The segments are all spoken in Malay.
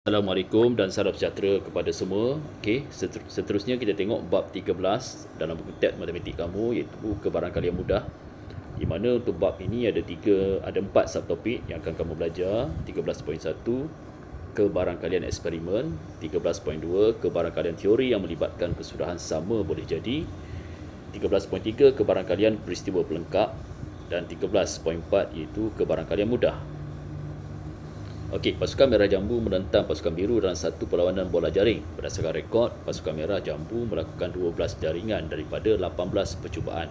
Assalamualaikum dan salam sejahtera kepada semua. Okey, seterusnya kita tengok bab 13 dalam buku teks matematik kamu, iaitu kebarangkalian mudah. Di mana untuk bab ini ada 4 subtopik yang akan kamu belajar. 13.1 kebarangkalian eksperimen, 13.2 kebarangkalian teori yang melibatkan kesudahan sama boleh jadi, 13.3 kebarangkalian peristiwa pelengkap, dan 13.4 iaitu kebarangkalian mudah. Okey, pasukan merah jambu menentang pasukan biru dalam satu perlawanan bola jaring. Berdasarkan rekod, pasukan merah jambu melakukan 12 jaringan daripada 18 percubaan.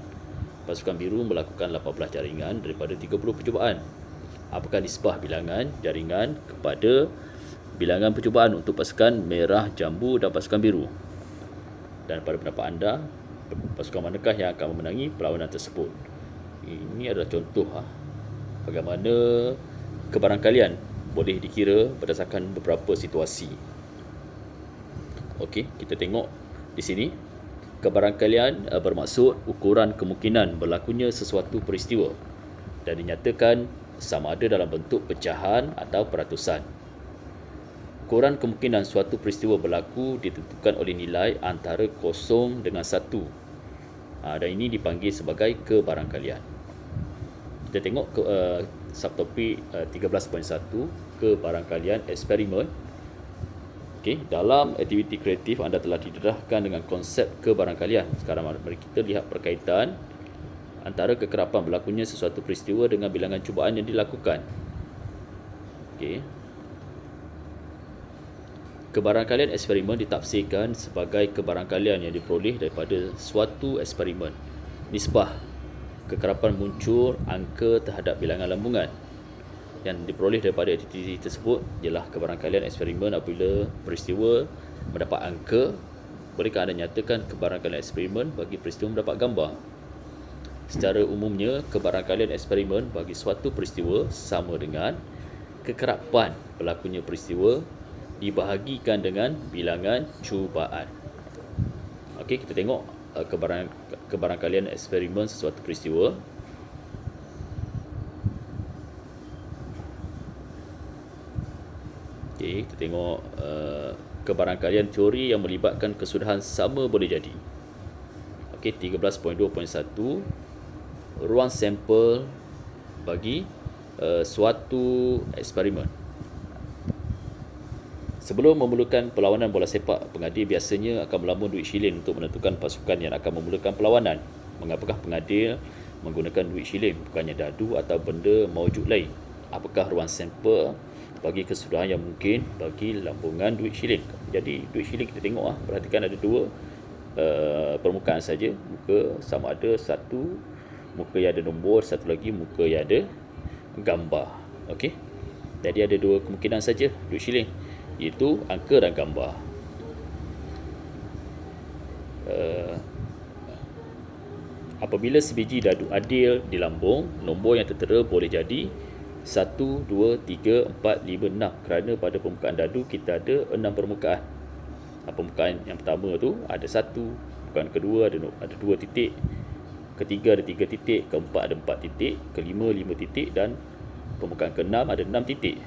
Pasukan biru melakukan 18 jaringan daripada 30 percubaan. Apakah nisbah bilangan jaringan kepada bilangan percubaan untuk pasukan merah jambu dan pasukan biru? Dan pada pendapat anda, pasukan manakah yang akan memenangi perlawanan tersebut? Ini adalah contoh bagaimana kebarangkalian boleh dikira berdasarkan beberapa situasi. Okey, kita tengok di sini. Kebarangkalian bermaksud ukuran kemungkinan berlakunya sesuatu peristiwa dan dinyatakan sama ada dalam bentuk pecahan atau peratusan. Ukuran kemungkinan suatu peristiwa berlaku ditentukan oleh nilai antara 0 dengan 1. Dan ini dipanggil sebagai kebarangkalian. Kita tengok subtopik 13.1 kebarangkalian eksperimen. Okey, dalam aktiviti kreatif anda telah didedahkan dengan konsep kebarangkalian. Sekarang mari kita lihat perkaitan antara kekerapan berlakunya sesuatu peristiwa dengan bilangan cubaan yang dilakukan. Okey. Kebarangkalian eksperimen ditafsirkan sebagai kebarangkalian yang diperoleh daripada suatu eksperimen. Nisbah kekerapan muncul angka terhadap bilangan lambungan yang diperoleh daripada aktiviti tersebut ialah kebarangkalian eksperimen apabila peristiwa mendapat angka. Bolehkah anda nyatakan kebarangkalian eksperimen bagi peristiwa mendapat gambar? Secara umumnya, kebarangkalian eksperimen bagi suatu peristiwa sama dengan kekerapan berlakunya peristiwa dibahagikan dengan bilangan cubaan. Okey, kita tengok kebarangkalian eksperimen sesuatu peristiwa. Okey, kita tengok kebarangkalian teori yang melibatkan kesudahan sama boleh jadi. Okey, 13.2.1 ruang sampel bagi suatu eksperimen. Sebelum memulakan perlawanan bola sepak, pengadil biasanya akan melambung duit shilling untuk menentukan pasukan yang akan memulakan perlawanan. Mengapakah pengadil menggunakan duit shilling, bukannya dadu atau benda maujud lain? Apakah ruang sampel bagi kesudahan yang mungkin bagi lambungan duit shilling? Jadi duit shilling kita tengok perhatikan ada dua permukaan saja. Muka sama ada satu muka yang ada nombor, satu lagi muka yang ada gambar. Okey. Jadi ada dua kemungkinan saja duit shilling, iaitu angka dan gambar. Apabila sebiji dadu adil dilambung, nombor yang tertera boleh jadi 1, 2, 3, 4, 5, 6 kerana pada permukaan dadu kita ada 6 permukaan. Permukaan yang pertama tu ada 1, permukaan kedua ada 2 titik, ketiga ada 3 titik, keempat ada 4 titik, kelima 5 titik dan permukaan keenam ada 6 titik.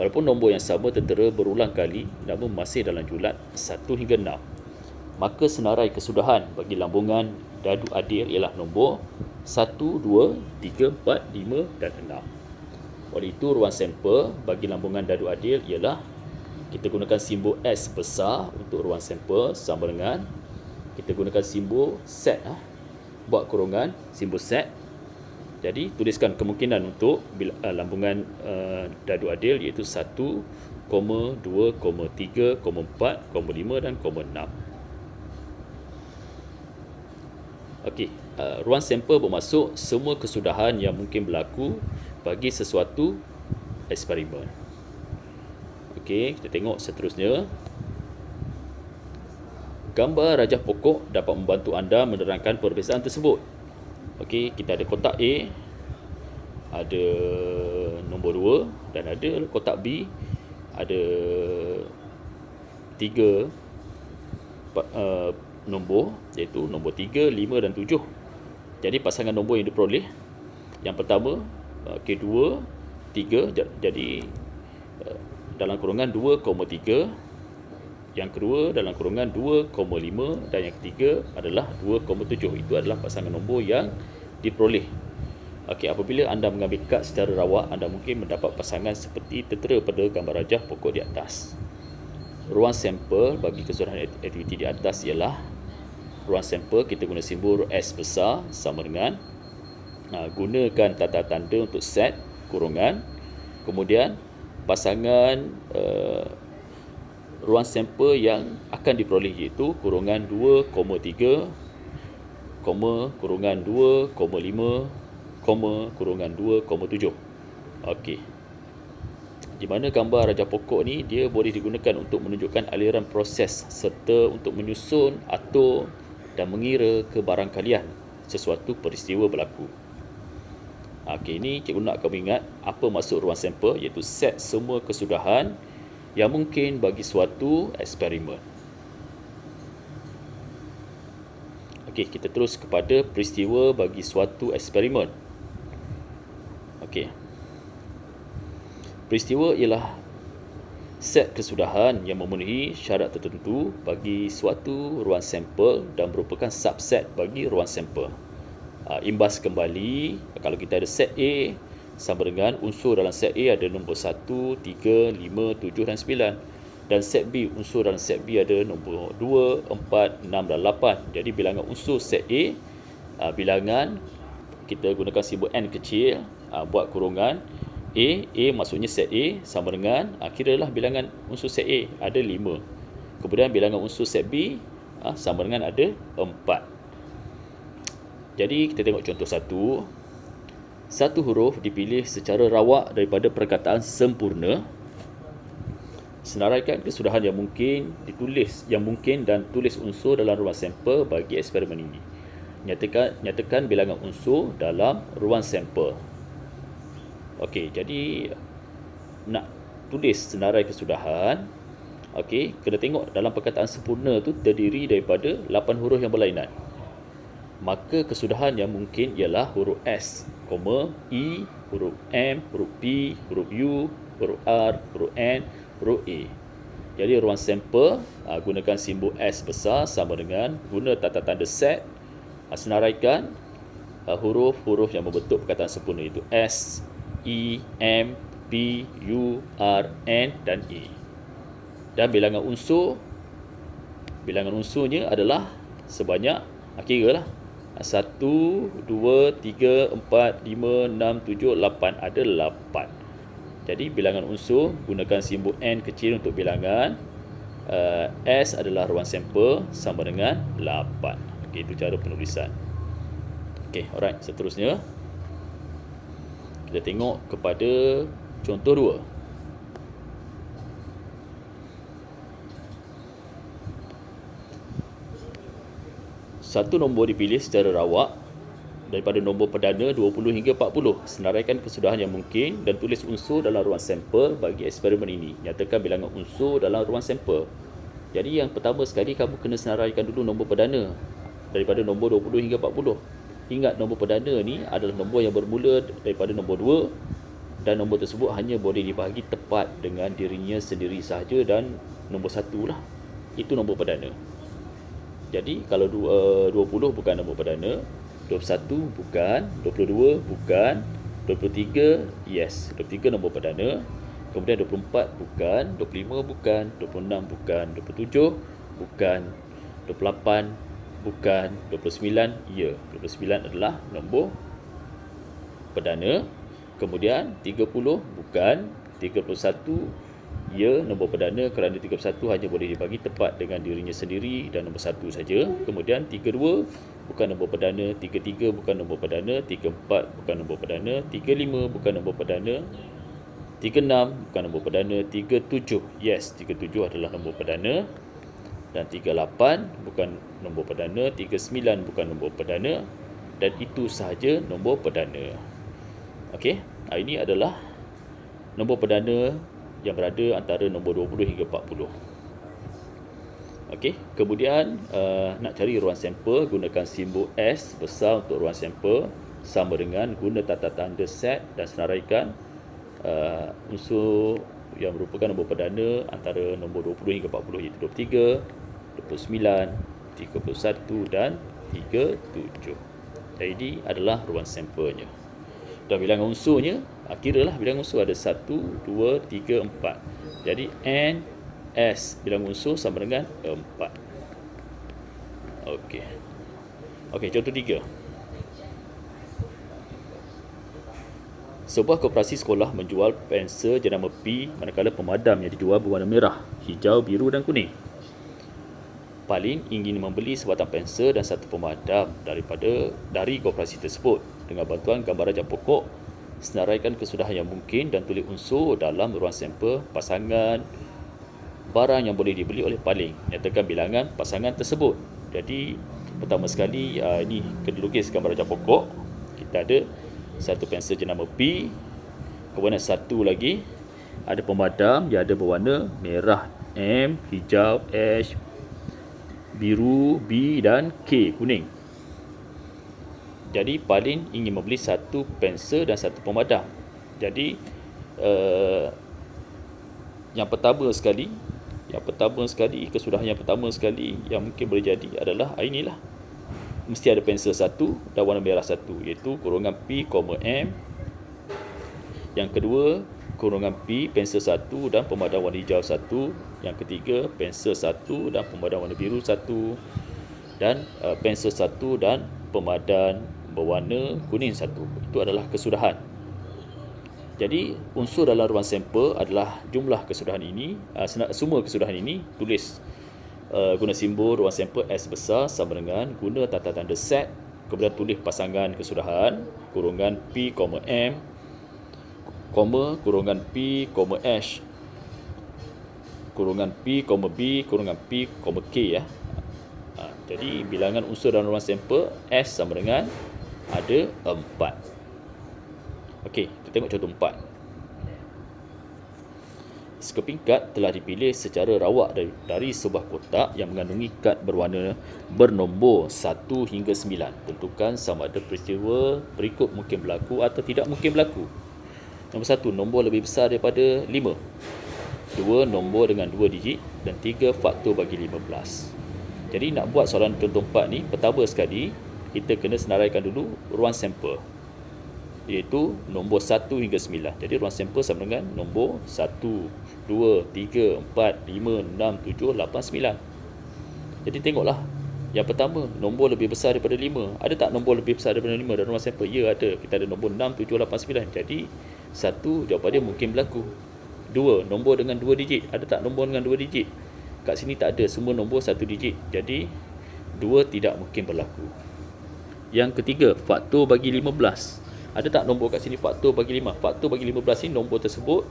Walaupun nombor yang sama tertera berulang kali namun masih dalam julat 1 hingga 6, maka senarai kesudahan bagi lambungan dadu adil ialah nombor 1, 2, 3, 4, 5 dan 6. Oleh itu ruang sampel bagi lambungan dadu adil ialah kita gunakan simbol S besar untuk ruang sampel sama dengan kita gunakan simbol set buat kurungan simbol set. Jadi tuliskan kemungkinan untuk lambungan dadu adil iaitu 1, 2, 3, 4, 5 dan 6. Okey, ruang sampel bermaksud semua kesudahan yang mungkin berlaku bagi sesuatu eksperimen. Okey, kita tengok seterusnya. Gambar rajah pokok dapat membantu anda menerangkan perbezaan tersebut. Okey, kita ada kotak A, ada nombor 2 dan ada kotak B, ada 3 nombor, iaitu nombor 3, 5 dan 7. Jadi pasangan nombor yang diperoleh, yang pertama K2, 3, jadi dalam kurungan 2,3, yang kedua dalam kurungan 2,5 dan yang ketiga adalah 2,7. Itu adalah pasangan nombor yang diperoleh. Okey, apabila anda mengambil kad secara rawak, anda mungkin mendapat pasangan seperti tertera pada gambar rajah pokok di atas. Ruang sampel bagi keseluruhan aktiviti di atas ialah ruang sampel kita guna simbol S besar sama dengan gunakan tata tanda untuk set kurungan. Kemudian pasangan ruang sampel yang akan diperoleh iaitu kurungan 2,3, kurungan 2,5, kurungan 2,7. Okey. Di mana gambar rajah pokok ni dia boleh digunakan untuk menunjukkan aliran proses serta untuk menyusun, atur dan mengira kebarangkalian sesuatu peristiwa berlaku. Okey, ini cikgu nak kamu ingat apa maksud ruang sampel, iaitu set semua kesudahan yang mungkin bagi suatu eksperimen. Okey, kita terus kepada peristiwa bagi suatu eksperimen. Okey. Peristiwa ialah set kesudahan yang memenuhi syarat tertentu bagi suatu ruang sampel dan merupakan subset bagi ruang sampel. Imbas kembali, kalau kita ada set A sama dengan unsur dalam set A ada nombor 1, 3, 5, 7 dan 9. Dan set B, unsur dalam set B ada nombor 2, 4, 6 dan 8. Jadi bilangan unsur set A, bilangan kita gunakan simbol N kecil, buat kurungan A maksudnya set A sama dengan, kiralah bilangan unsur set A ada 5. Kemudian bilangan unsur set B sama dengan ada 4. Jadi kita tengok contoh satu. Satu huruf dipilih secara rawak daripada perkataan sempurna. Senaraikan kesudahan yang mungkin dan tulis unsur dalam ruang sampel bagi eksperimen ini. Nyatakan bilangan unsur dalam ruang sampel. Okey, jadi nak tulis senarai kesudahan, okey, kena tengok dalam perkataan sempurna tu terdiri daripada 8 huruf yang berlainan. Maka kesudahan yang mungkin ialah huruf S, E, huruf M, huruf P, huruf U, huruf R, huruf N, huruf A. Jadi ruang sampel gunakan simbol S besar sama dengan guna tata tanda set, senaraikan huruf-huruf yang membentuk perkataan sempurna itu S, E, M, P, U, R, N dan A. Dan bilangan unsurnya adalah sebanyak, kira lah, 1, 2, 3, 4, 5, 6, 7, 8. Ada 8. Jadi bilangan unsur gunakan simbol N kecil untuk bilangan, S adalah ruang sampel sama dengan 8. Okay, itu cara penulisan. Okay, alright, seterusnya kita tengok kepada contoh 2. Satu nombor dipilih secara rawak daripada nombor perdana 20 hingga 40. Senaraikan kesudahan yang mungkin dan tulis unsur dalam ruang sampel bagi eksperimen ini. Nyatakan bilangan unsur dalam ruang sampel. Jadi yang pertama sekali kamu kena senaraikan dulu nombor perdana daripada nombor 20 hingga 40. Ingat, nombor perdana ni adalah nombor yang bermula daripada nombor 2 dan nombor tersebut hanya boleh dibahagi tepat dengan dirinya sendiri sahaja, dan nombor 1 lah, itu nombor perdana. Jadi kalau 20 bukan nombor perdana, 21 bukan, 22 bukan, 23 yes, 23 nombor perdana. Kemudian 24 bukan, 25 bukan, 26 bukan, 27 bukan, 28 bukan, 29 ya, 29 adalah nombor perdana. Kemudian 30 bukan, 31 ya, nombor perdana kerana 31 hanya boleh dibagi tepat dengan dirinya sendiri dan nombor 1 saja. Kemudian 32 bukan nombor perdana, 33 bukan nombor perdana, 34 bukan nombor perdana, 35 bukan nombor perdana, 36 bukan nombor perdana, 37 yes, 37 adalah nombor perdana, dan 38 bukan nombor perdana, 39 bukan nombor perdana, dan itu sahaja nombor perdana. Okey, ini adalah nombor perdana yang berada antara nombor 20 hingga 40. Okey, kemudian nak cari ruang sampel, gunakan simbol S besar untuk ruang sampel sama dengan guna tata tanda set dan senaraikan unsur yang merupakan nombor perdana antara nombor 20 hingga 40, iaitu 23, 29, 31 dan 37. Jadi ini adalah ruang sampelnya. Dan bilangan unsurnya, kiralah bilangan unsur ada 1, 2, 3, 4. Jadi N, S bilangan unsur sama dengan 4. Okey. Okey, contoh 3. Sebuah koperasi sekolah menjual pensel jenama P manakala pemadam yang dijual berwarna merah, hijau, biru dan kuning. Palin ingin membeli sebatang pensel dan satu pemadam dari koperasi tersebut. Dengan bantuan gambaran jam pokok, senaraikan kesudahan yang mungkin dan tulis unsur dalam ruang sampel pasangan barang yang boleh dibeli oleh Palin. Nyatakan bilangan pasangan tersebut. Jadi pertama sekali ini kena lukis gambaran jam pokok. Kita ada satu pensel jenama P, kemudian satu lagi ada pemadam yang ada berwarna merah M, hijau H, biru B dan K, kuning. Jadi Palin ingin membeli satu pensel dan satu pemadam. Jadi yang pertama sekali kesudahan yang pertama sekali yang mungkin boleh jadi adalah inilah, mesti ada pensel satu dan warna merah satu, iaitu kurungan P, M. Yang kedua, kurungan P, pensel satu dan pemadam warna hijau satu. Yang ketiga, pensel satu dan pemadam warna biru satu. Dan pensel satu dan pemadam berwarna kuning satu. Itu adalah kesudahan. Jadi unsur dalam ruang sampel adalah jumlah kesudahan ini, semua kesudahan ini tulis guna simbol ruang sampel S besar sama dengan guna tanda tanda set, kemudian tulis pasangan kesudahan, kurungan P, M, kurungan P, H, kurungan P, B, kurungan P, K ya. Jadi bilangan unsur dalam ruang sampel S sama dengan ada 4. Okey, kita tengok contoh 4. Skeping kad telah dipilih secara rawak dari sebuah kotak yang mengandungi kad bernombor 1 hingga 9. Tentukan sama ada peristiwa berikut mungkin berlaku atau tidak mungkin berlaku. Nombor 1, nombor lebih besar daripada 5. 2, nombor dengan 2 digit. Dan 3, faktor bagi 15. Jadi nak buat soalan contoh 4 ni, pertama sekali kita kena senaraikan dulu ruang sampel, iaitu nombor 1 hingga 9. Jadi ruang sampel sama dengan nombor 1, 2, 3, 4, 5, 6, 7, 8, 9. Jadi tengoklah. Yang pertama, nombor lebih besar daripada 5. Ada tak nombor lebih besar daripada 5 dalam ruang sampel? Ya, ada. Kita ada nombor 6, 7, 8, 9. Jadi 1, jawapan dia mungkin berlaku. 2, nombor dengan 2 digit. Ada tak nombor dengan 2 digit? Kat sini tak ada. Semua nombor 1 digit. Jadi 2 tidak mungkin berlaku. Yang ketiga, faktor bagi 15. Ada tak nombor kat sini faktor bagi 5? Faktor bagi 15 ni nombor tersebut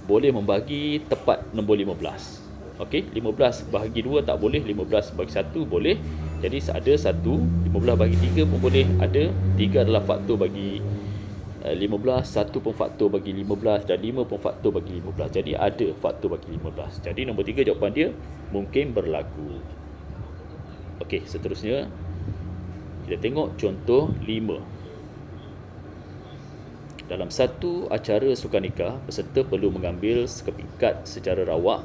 boleh membagi tepat nombor 15. Okey, 15 bahagi 2 tak boleh, 15 bagi 1 boleh. Jadi ada 1, 15 bagi 3 pun boleh. Ada 3 adalah faktor bagi 15, 1 pun faktor bagi 15 dan 5 pun faktor bagi 15. Jadi ada faktor bagi 15. Jadi nombor 3 jawapan dia mungkin berlaku. Okey, seterusnya kita tengok contoh 5. Dalam satu acara sukan nikah, peserta perlu mengambil sekeping kad secara rawak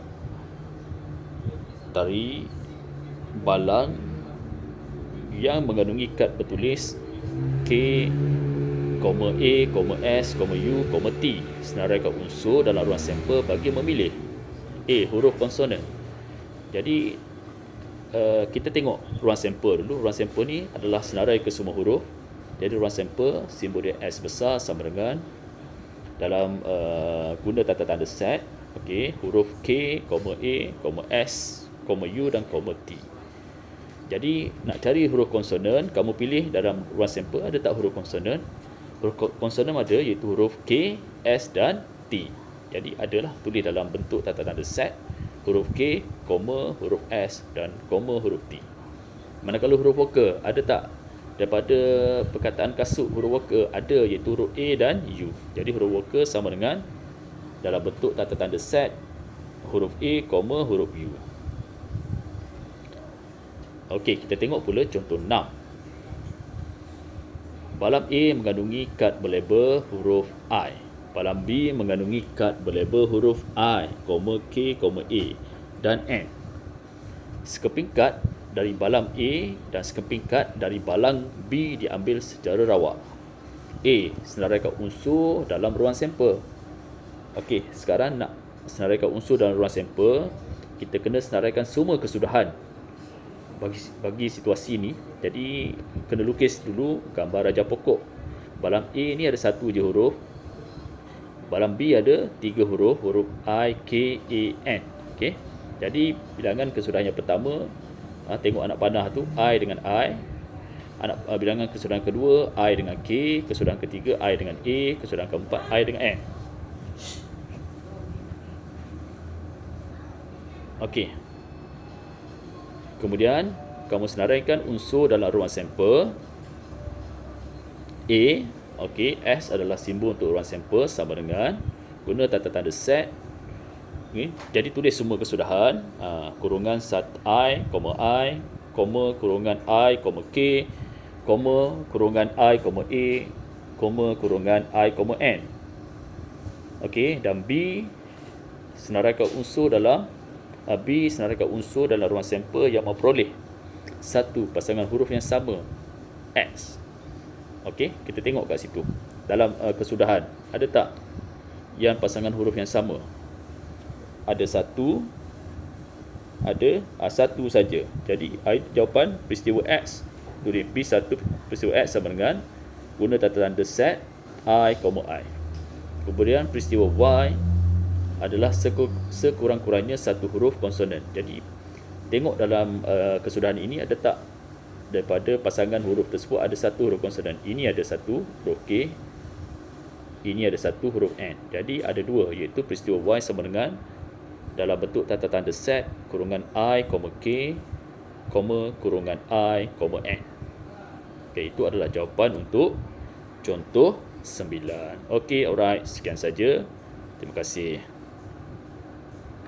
dari balang yang mengandungi kad bertulis K, A, S, U, T. Senaraikan unsur dalam ruang sampel bagi memilih. A, huruf konsonan. Jadi kita tengok ruang sampel dulu. Ruang sampel ni adalah senarai ke semua huruf. Jadi ruang sampel simbol dia S besar sama dengan dalam guna tanda-tanda set, okey, huruf K, A, S, U dan T. Jadi nak cari huruf konsonan, kamu pilih dalam ruang sampel ada tak huruf konsonan? Huruf konsonan ada, iaitu huruf K, S dan T. Jadi adalah tulis dalam bentuk tanda-tanda set, huruf K, huruf S dan huruf T. Manakala huruf vokal, ada tak daripada perkataan kasut huruf vokal? Ada, iaitu huruf A dan U. Jadi huruf vokal sama dengan dalam bentuk tanda-tanda set, huruf A, huruf U. Okey, kita tengok pula contoh 6. Balam A mengandungi kad berlabel huruf I. Balam B mengandungi kad berlabel huruf I, K, A dan N. Sekeping kad dari balang A dan sekeping kad dari balang B diambil secara rawak. A. Senaraikan unsur dalam ruang sampel. Okey, sekarang nak senaraikan unsur dalam ruang sampel, kita kena senaraikan semua kesudahan bagi situasi ni. Jadi kena lukis dulu gambar rajah pokok. Balang A ni ada satu je huruf. Balang B ada 3 huruf, huruf I, K, A, N. Okey. Jadi bilangan kesudahan yang pertama, tengok anak panah tu, I dengan I. Bilangan kesudahan kedua, I dengan K. Kesudahan ketiga, I dengan A. Kesudahan keempat, I dengan N. Okey. Kemudian kamu senaraikan unsur dalam ruang sampel. A, okey, S adalah simbol untuk ruang sampel sama dengan guna tanda-tanda set. Okay. Jadi tulis semua kesudahan, kurungan I, kurungan I, K, kurungan I, A, kurungan I, N. Okey, dan B senaraikan unsur dalam ruang sampel yang memperoleh satu pasangan huruf yang sama, X. Okey, kita tengok kat situ. Dalam kesudahan, ada tak yang pasangan huruf yang sama? Ada satu, satu saja. Jadi jawapan peristiwa X, tulis B1 peristiwa X sama dengan guna tanda-tanda set I, I. Kemudian peristiwa Y adalah sekurang-kurangnya satu huruf konsonan. Jadi tengok dalam kesudahan ini ada tak daripada pasangan huruf tersebut ada satu huruf konsonan. Ini ada satu huruf K, ini ada satu huruf N. Jadi ada dua, iaitu peristiwa Y sama dengan dalam bentuk tanda-tanda set kurungan I, K, kurungan I, N. Okay, itu adalah jawapan untuk contoh 9. Okey, alright, sekian saja. Terima kasih.